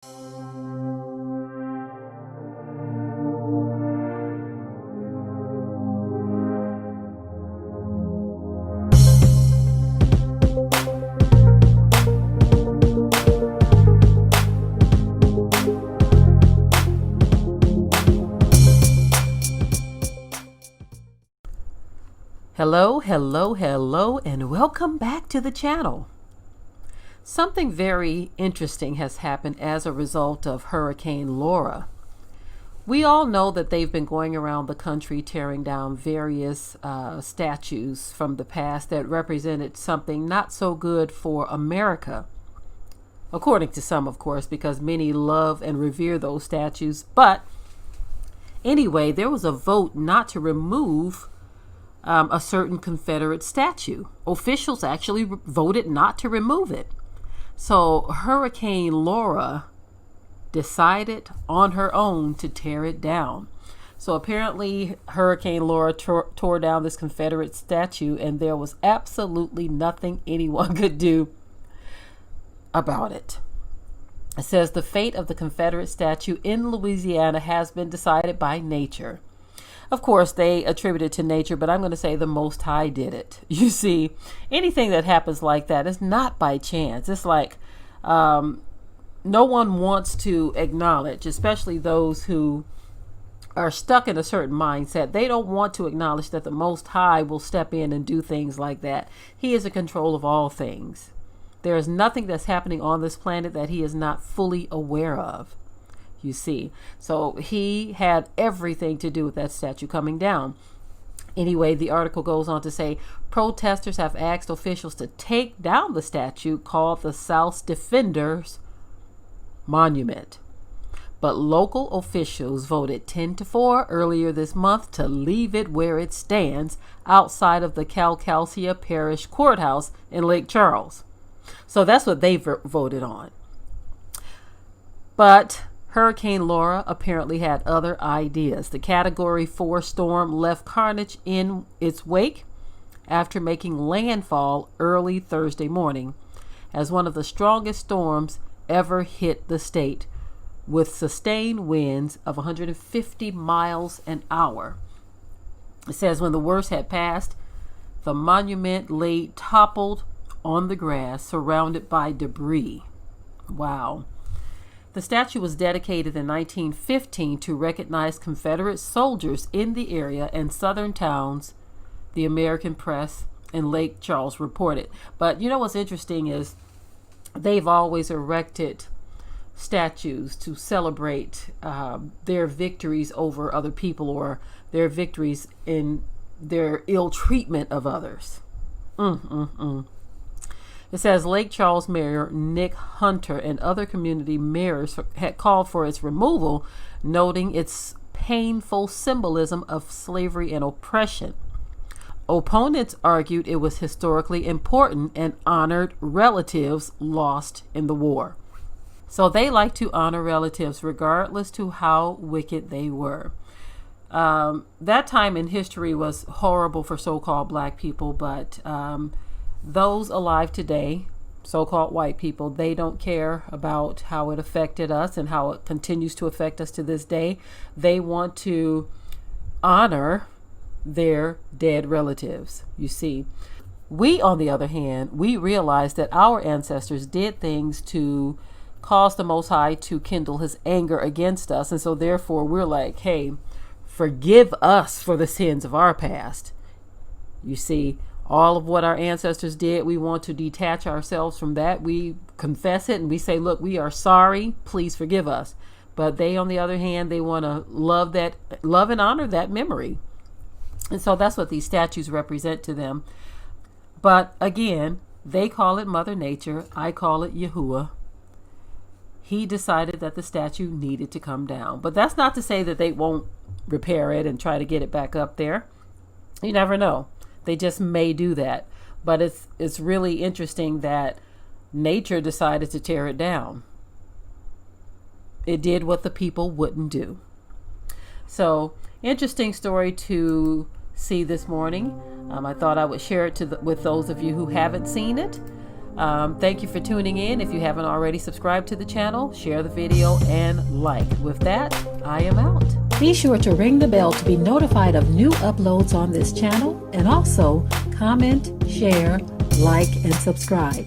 Hello, and welcome back to the channel. Something very interesting has happened as a result of Hurricane Laura. We all know that they've been going around the country tearing down various statues from the past that represented something not so good for America. According to some, of course, because many love and revere those statues. But anyway, there was a vote not to remove a certain Confederate statue. Officials actually voted not to remove it. So Hurricane Laura decided on her own to tear it down. So apparently Hurricane Laura tore down this Confederate statue, and there was absolutely nothing anyone could do about it. It says the fate of the Confederate statue in Louisiana has been decided by nature. Of course, they attribute it to nature, but I'm going to say the Most High did it. You see, anything that happens like that is not by chance. It's like no one wants to acknowledge, especially those who are stuck in a certain mindset. They don't want to acknowledge that the Most High will step in and do things like that. He is in control of all things. There is nothing that's happening on this planet that he is not fully aware of. You see, so he had everything to do with that statue coming down. Anyway, the article goes on to say protesters have asked officials to take down the statue called the South Defenders Monument. But local officials voted 10-4 earlier this month to leave it where it stands outside of the Calcasieu Parish Courthouse in Lake Charles. So that's what they voted on. But Hurricane Laura apparently had other ideas. The Category 4 storm left carnage in its wake after making landfall early Thursday morning as one of the strongest storms ever hit the state, with sustained winds of 150 miles an hour. It says when the worst had passed, the monument lay toppled on the grass, surrounded by debris. Wow. The statue was dedicated in 1915 to recognize Confederate soldiers in the area and southern towns, the American Press and Lake Charles reported. But you know what's interesting is they've always erected statues to celebrate their victories over other people or their victories in their ill treatment of others. It says Lake Charles Mayor Nick Hunter and other community mayors had called for its removal, noting its painful symbolism of slavery and oppression. Opponents argued it was historically important and honored relatives lost in the war. So they like to honor relatives regardless to how wicked they were. That time in history was horrible for so-called black people, but those alive today, so-called white people, they don't care about how it affected us and how it continues to affect us to this day. They want to honor their dead relatives. You see, we, on the other hand, we realize that our ancestors did things to cause the Most High to kindle his anger against us. And so therefore we're like, hey, forgive us for the sins of our past. You see, all of what our ancestors did, we want to detach ourselves from that. We confess it and we say, look, we are sorry. Please forgive us. But they, on the other hand, they want to love and honor that memory. And so that's what these statues represent to them. But again, they call it Mother Nature. I call it Yahuwah. He decided that the statue needed to come down. But that's not to say that they won't repair it and try to get it back up there. You never know. They just may do that. But it's really interesting that nature decided to tear it down. It did what the people wouldn't do. So, interesting story to see this morning. I thought I would share it with those of you who haven't seen it. Thank you for tuning in. If you haven't already subscribed to the channel, share the video and like. With that, I am out. Be sure to ring the bell to be notified of new uploads on this channel, and also comment, share, like, and subscribe.